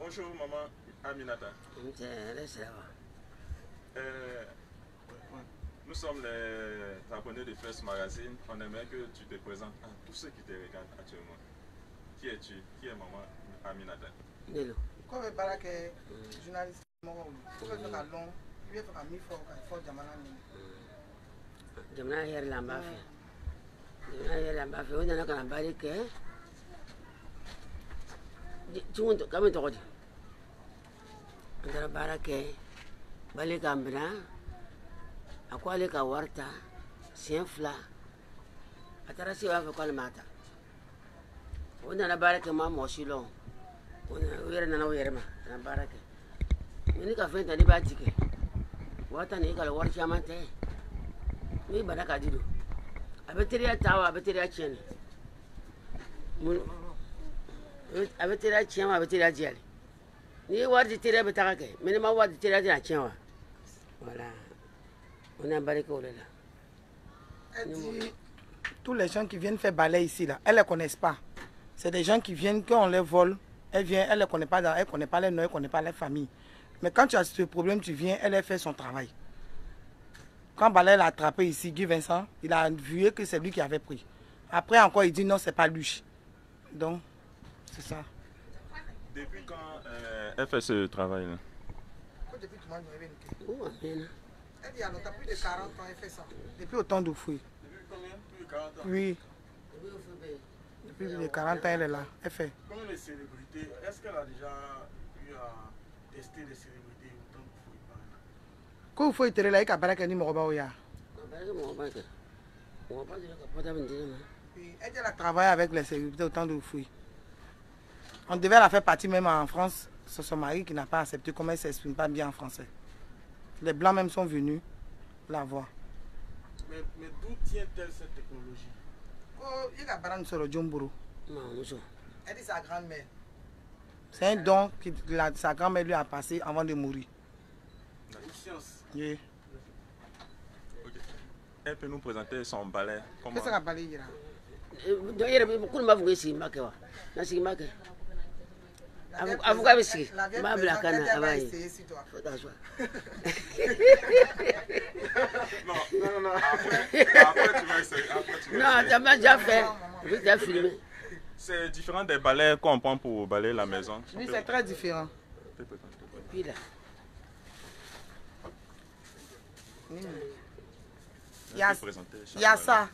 Bonjour maman Aminata. Nous sommes les abonnés de First Magazine. On aimerait que tu te présentes à tous ceux qui te regardent actuellement. Qui es-tu? Qui est maman Aminata? Quand on parle que journaliste, il faut que tu long, il faut que tu fasses Jamana. Jamana hier lambafi. Jamana hier lambafi. On a quand parlé que tu montes comme tu dis. On a parlé que balé cambra, à quoi les kawarta, c'est fla. Atarasi va faire quoi le matin? On a parlé que maman aussi long. On a na oyerma na barake mini ka fenta ni batike wata ni kala war chamante ni baraka dido abeteria tawa abeteria chene abeteria chema abeteria jali ni war di teria betaka ke mini ma war di teria na chenwa voilà on a barake là. Tous les gens qui viennent faire balai ici là, elles ne connaissent pas. C'est des gens qui viennent quand on les vole. Elle vient, elle ne connaît pas, elle connaît pas les noms, elle ne connaît pas les familles. Mais quand tu as ce problème, tu viens, elle fait son travail. Quand Balai l'a attrapé ici, Guy Vincent, il a vu que c'est lui qui avait pris. Après encore, il dit non, c'est pas lui. Donc, c'est ça. Depuis quand elle fait ce travail-là? Depuis tout le monde, elle dit alors, tu as plus de 40 ans, elle fait ça. Depuis autant de fouilles. Depuis combien? Plus de 40 ans? Oui. Depuis plus de 40 ans, elle est là. Elle fait. Comme les célébrités, est-ce qu'elle a déjà eu à tester les célébrités autant de fouilles? Quand vous faites là, il y a pas de numéro. Elle a travaillé avec les célébrités autant de fouilles. On devait la faire partie même en France. C'est son mari qui n'a pas accepté, comme elle ne s'exprime pas bien en français. Les Blancs même sont venus la voir. Mais d'où tient-elle cette technologie? Il a parlé sur le Djomboro. Elle dit sa grand-mère. C'est un don que sa grand-mère lui a passé avant de mourir. Une science. Oui. Okay. Elle peut nous présenter son balai. Qu'est-ce qu'elle a balai là? Avocat ici. Ma blacana avaye. Non. Après tu vas essayer. Non, tu m'as déjà fait. Je t'ai filmé. C'est différent des balais qu'on prend pour balayer la maison. Oui, c'est très différent. Puis là. Il y a ça.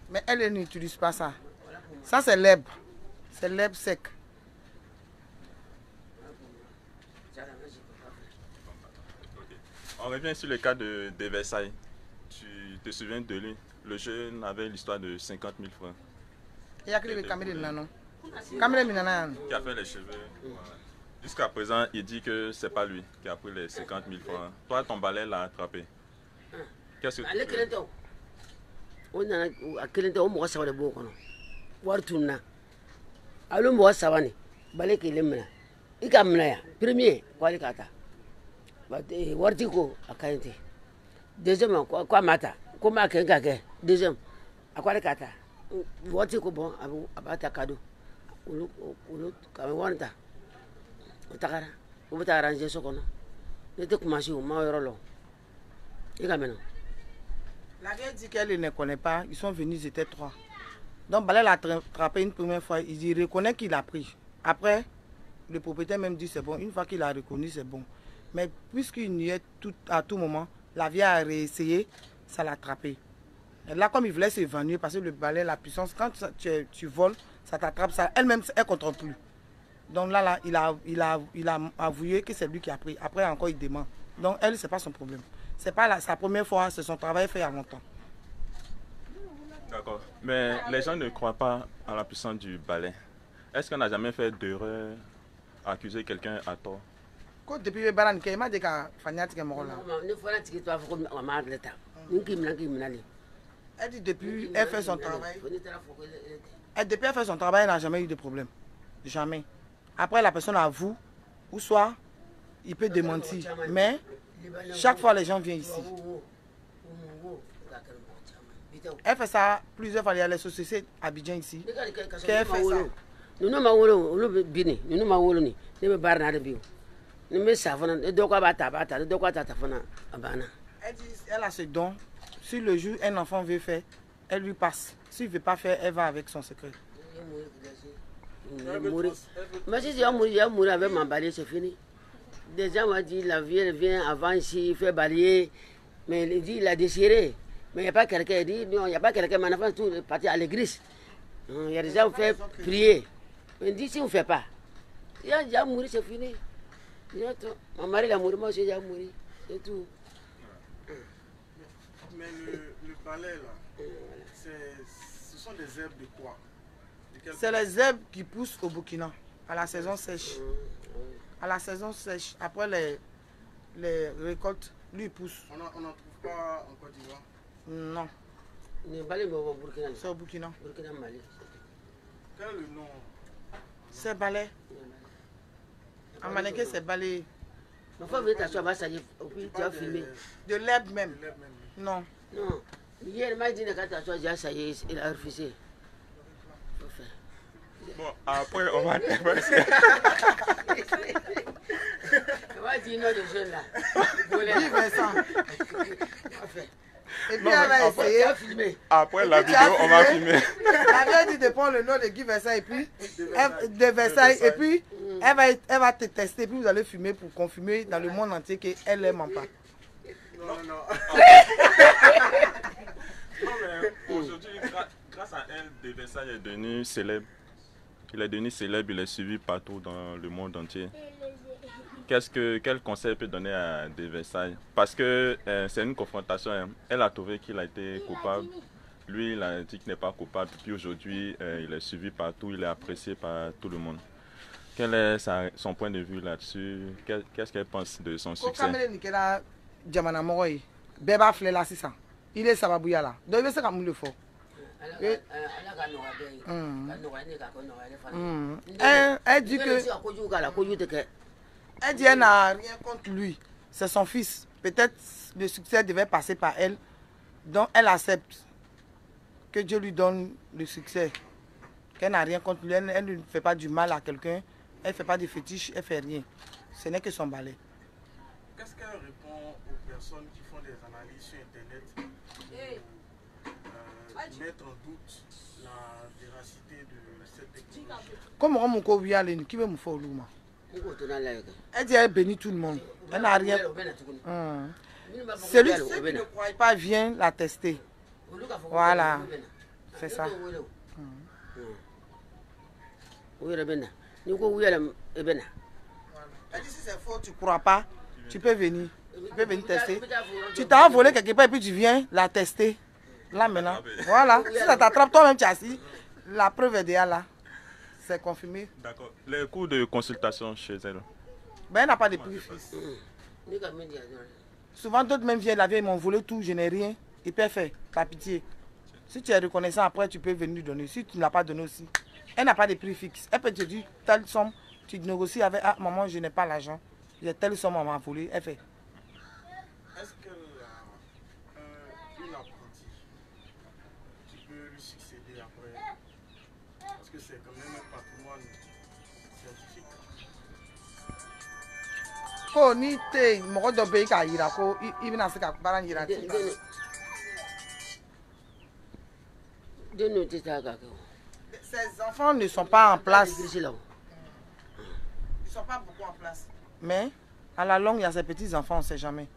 Mais elle n'utilise pas ça. Ça, c'est l'herbe. C'est l'herbe sec. On revient sur le cas de Versailles. Tu te souviens de lui? Le jeune avait l'histoire de 50 000 francs. Il y a que les caméras non? Qui a fait les cheveux. Voilà. Jusqu'à présent, il dit que c'est pas lui qui a pris les 50 000 francs. Toi, ton balai l'a attrapé. Qu'est-ce que tu fais? Wartiko akante deuxième quoi mata comment kenga deuxième à quoi kata wartiko bon abata cadeau ulu kame wanta utakara ubuta arranger sokono nete kumashi ma yorolo ikameno. La vieille dit qu'elle ne connaît pas, ils sont venus, ils étaient 3. Donc Balai l'a attrapé une première fois, il reconnaît qu'il a pris. Après, le propriétaire même dit c'est bon, une fois qu'il a reconnu c'est bon. Mais puisqu'il y est à tout moment, la vieille a réessayé, ça l'a attrapé. Et là, comme il voulait s'évanouir, parce que le balai, la puissance, quand tu voles, ça t'attrape, ça, elle-même, elle ne contrôle plus. Donc là, il a avoué que c'est lui qui a pris. Après, encore, il demande. Donc elle, ce n'est pas son problème. Ce n'est pas sa première fois, c'est son travail fait il y a longtemps. D'accord. Mais les gens ne croient pas à la puissance du balai. Est-ce qu'on n'a jamais fait d'erreur à accuser quelqu'un à tort? Depuis le baran, il m'a dit qu'il fanatique est mort là. Elle dit depuis elle fait son travail. Depuis elle fait son travail, elle n'a jamais eu de problème. Jamais. Après la personne avoue, ou soit il peut démentir. Mais chaque fois les gens viennent ici. Elle fait ça plusieurs fois. Il y a les sociétés Abidjan ici. Qu'elle fait ça. Nous nous m'avons le bini, nous nous m'avons ni, nous me barna de bio. Nous me savons, et donc à bata, de quoi t'attends à Bana. Elle dit, elle a ce don. Si le jour un enfant veut faire, elle lui passe. S'il ne veut pas faire, elle va avec son secret. Mais si j'ai mourir avec ma balai, c'est fini. Des gens m'ont dit, la vie elle vient avant ici, il fait balayer. Mais il dit, il a déchiré. Mais il n'y a pas quelqu'un, il dit, non, il n'y a pas quelqu'un, mon enfant tout est parti à l'église. Il y a des gens qui font prier. Mais il dit, si on ne fait pas, il a déjà mouru, c'est fini. Mon mari a mouru, moi aussi j'ai mouru. C'est tout. Mais le balai là, ce sont des herbes de quoi? C'est les herbes qui poussent au Burkina, à la saison sèche. À la saison sèche, après les récoltes, lui pousse. On n'en trouve pas en Côte d'Ivoire? Non. C'est au Burkina. Quel est le nom? C'est balai. En Manéké, c'est balai. De l'herbe même. Non. Non. Hier, il m'a dit que ça y est, il a refusé. Bon, après, on va dépasser. On va dire non de jeunes là. Dis Vincent. Et puis Non, elle va essayer. Après la vidéo, on va filmer. Elle vient dit de prendre le nom de Guy Versailles et puis de Versailles et puis elle va te tester et puis vous allez fumer pour confirmer dans le monde entier qu'elle ne ment pas. Non, non. Non, mais aujourd'hui, grâce à elle, De Versailles est devenu célèbre. Il est devenu célèbre, il est suivi partout dans le monde entier. Quel conseil peut donner à De Versailles? Parce que c'est une confrontation. Hein. Elle a trouvé qu'il a été coupable. Lui, il a dit qu'il n'est pas coupable. Puis aujourd'hui, il est suivi partout, il est apprécié par tout le monde. Quel est son point de vue là-dessus? Qu'est-ce qu'elle pense de son succès? Il est Sababouya là. Donc il veut ça comme il le faut. Elle dit que elle dit qu'elle n'a rien contre lui. C'est son fils. Peut-être le succès devait passer par elle. Donc elle accepte que Dieu lui donne le succès. Qu'elle n'a rien contre lui. Elle ne fait pas du mal à quelqu'un. Elle ne fait pas de fétiche. Elle ne fait rien. Ce n'est que son balai. Qu'est-ce qu'elle répond aux personnes qui font des analyses sur Internet pour mettre en doute la véracité de cette technologie? Comme on m'a dit, qui veut me faire l'ouma? Elle dit qu'elle bénit tout le monde. Elle n'a rien. Celui qui ne croit pas vient la tester. Voilà. C'est ça. Elle dit si c'est faux, tu ne crois pas, tu peux venir. Tu peux venir tester. Tu t'as volé quelque part et puis tu viens la tester. Là maintenant. Voilà. Si ça t'attrape toi-même, tu as assis. La preuve est déjà là. C'est confirmé. D'accord. Les coûts de consultation chez elle? Ben, elle n'a pas de prix fixe. Souvent, d'autres même viennent la vie, ils m'ont volé tout, je n'ai rien. Ils peuvent faire, par pitié. Si tu es reconnaissant, après, tu peux venir donner. Si tu ne l'as pas donné aussi, elle n'a pas de prix fixe. Elle peut te dire telle somme, tu négocies avec, ah, maman, je n'ai pas l'argent. J'ai telle somme, on m'a volé. Elle fait. Est-ce qu'elle a une apprentie qui peut lui succéder après? Parce que c'est quand même un patrimoine scientifique. Ko ni te mɔgɔ dɔ bɛ yen k'a yira ko i bɛna se ka baara in yira ten. Ces enfants ne sont pas en place. Ils ne sont pas beaucoup en place. Mais à la longue, il y a ces petits enfants, on ne sait jamais.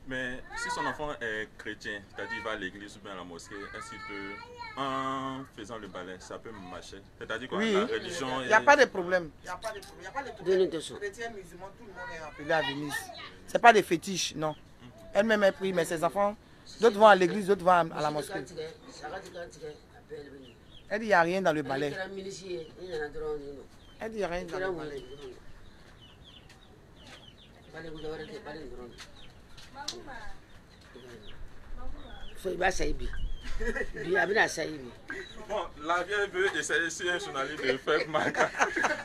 Mais si son enfant est chrétien, c'est-à-dire il va à l'église ou bien à la mosquée, est-ce qu'il peut, en faisant le balai, ça peut marcher? C'est-à-dire quoi, oui, la religion... Il n'y a pas de problème. Il n'y a pas de problème. Chrétien, musulman, tout le monde est appelé à venir. Ce n'est pas des fétiches, non. Elle-même est pris, mais ses enfants, d'autres vont à l'église, d'autres vont à la mosquée. Elle dit qu'il n'y a rien dans le balai. Elle dit qu'il n'y a rien dans le balai. Bon, la vieille veut essayer sur un journaliste de faire marque.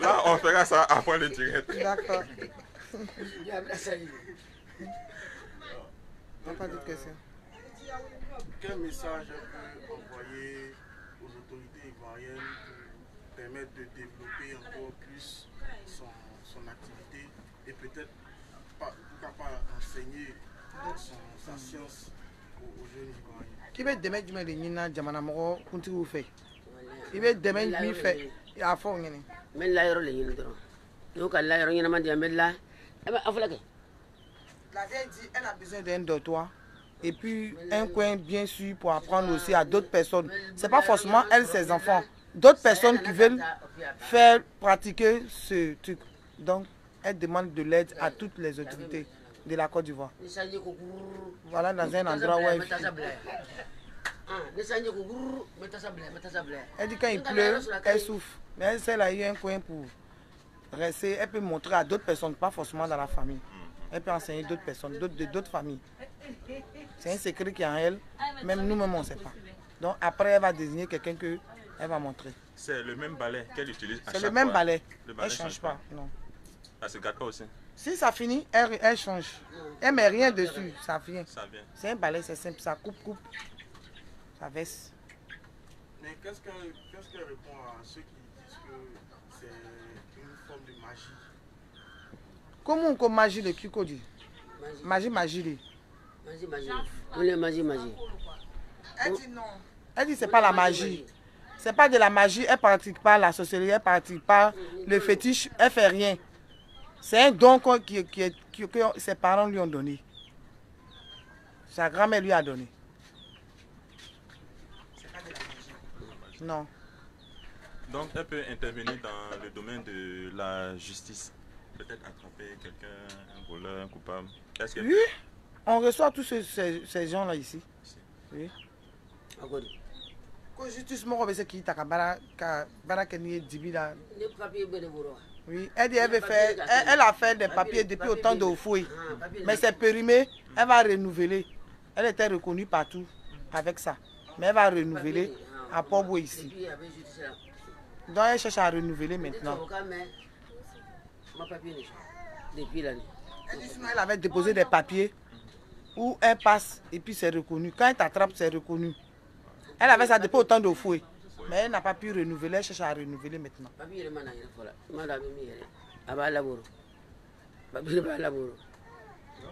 Là, on fera ça après le direct. D'accord. Pas de questions. Quel message peut envoyer aux autorités ivoiriennes permettre de développer encore plus son activité et peut-être, pourquoi pas enseigner sa science aux jeunes Ivoiriens. Qui veut demain du Médina, Djamanamoro, continue vous fait. Il veut demain lui fait. Il a fond. Mais là, il y a un donc là, il y a un là. La vieille dit elle a besoin d'un dortoir et puis un coin bien sûr pour apprendre aussi à d'autres personnes. C'est pas forcément elle, ses enfants. D'autres personnes qui veulent faire pratiquer ce truc. Donc, elle demande de l'aide à toutes les autorités de la Côte d'Ivoire. Voilà dans un endroit où elle vit. Elle dit quand il pleut, elle souffre. Mais elle sait là, il y a un coin pour rester. Elle peut montrer à d'autres personnes, pas forcément dans la famille. Elle peut enseigner d'autres personnes, d'autres familles. C'est un secret qui est en elle. Même nous-mêmes, on ne sait pas. Donc après, elle va désigner quelqu'un qu'elle va montrer. C'est le même balai qu'elle utilise à chaque fois. C'est le même balai. Le Elle balai ne change pas. Non. Ah, se gâte pas aussi. Si ça finit, elle change. Elle ne met rien dessus, ça vient. Ça vient. C'est un balai, c'est simple. Ça coupe, ça verse. Mais qu'est-ce qu'elle répond à ceux qui disent que c'est une forme de magie? Comment on magie le Kiko dit? Magie. Magie. Elle dit non. Elle dit c'est pas la magie. C'est pas de la magie. Elle pratique pas la sorcellerie, elle pratique pas le fétiche, elle fait rien. C'est un don que ses parents lui ont donné. Sa grand-mère lui a donné. C'est pas de la magie. Non. Donc elle peut intervenir dans le domaine de la justice. Peut-être attraper quelqu'un, un voleur, un coupable. Oui, on reçoit tous ces gens-là ici. Oui. Quand justice m'a dit qu'il oui, elle a fait des papiers depuis autant de fouilles. Mais c'est périmé, elle va renouveler. Elle était reconnue partout avec ça. Mais elle va renouveler à Port-Boué ici. Donc elle cherche à renouveler maintenant. Elle avait déposé des papiers où elle passe et puis c'est reconnu. Quand elle t'attrape, c'est reconnu. Elle avait ça depuis autant de fouilles. Mais elle n'a pas pu renouveler, elle cherche à renouveler maintenant. Donc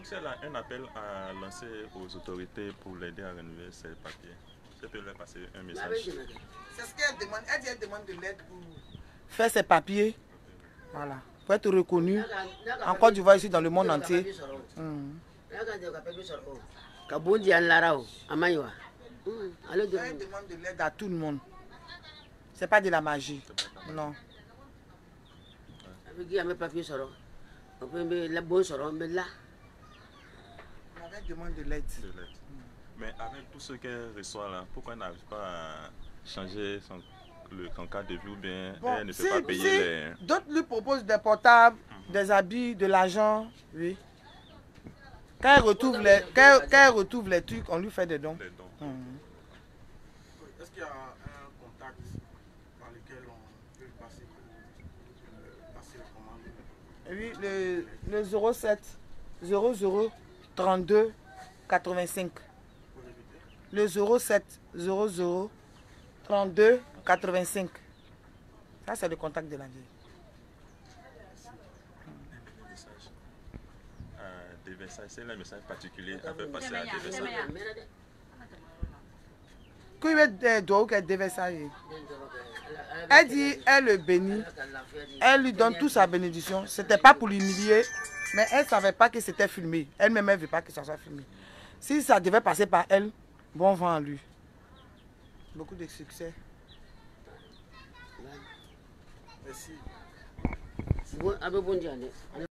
c'est là un appel à lancer aux autorités pour l'aider à renouveler ses papiers. Je peux leur passer un message. C'est ce qu'elle demande. Elle demande de l'aide pour faire ses papiers. Voilà. Pour être reconnu en Côte d'Ivoire ici dans le monde entier. Elle demande de l'aide à tout le monde. C'est pas de la magie. Non. Elle demande de l'aide. Mais avec tout ce qu'elle reçoit là, pourquoi elle n'arrive pas à changer son cas de vie ou bien bon, elle ne peut pas payer les... D'autres lui proposent des portables, des habits, de l'argent, oui. Quand elle retrouve les trucs, on lui fait des dons. Est-ce qu'il y a un contact par lequel on peut passer le commande? Oui, le 07 00 32 85. Le 07 00 32 85. Ça, c'est le contact de la vie. Des messages, c'est un message particulier à faire passer à des messages. Elle dit, elle le bénit, elle lui donne toute sa bénédiction. C'était pas pour l'humilier, mais elle ne savait pas que c'était filmé. Elle-même, elle ne veut pas que ça soit filmé. Si ça devait passer par elle, bon vent à lui. Beaucoup de succès. Merci.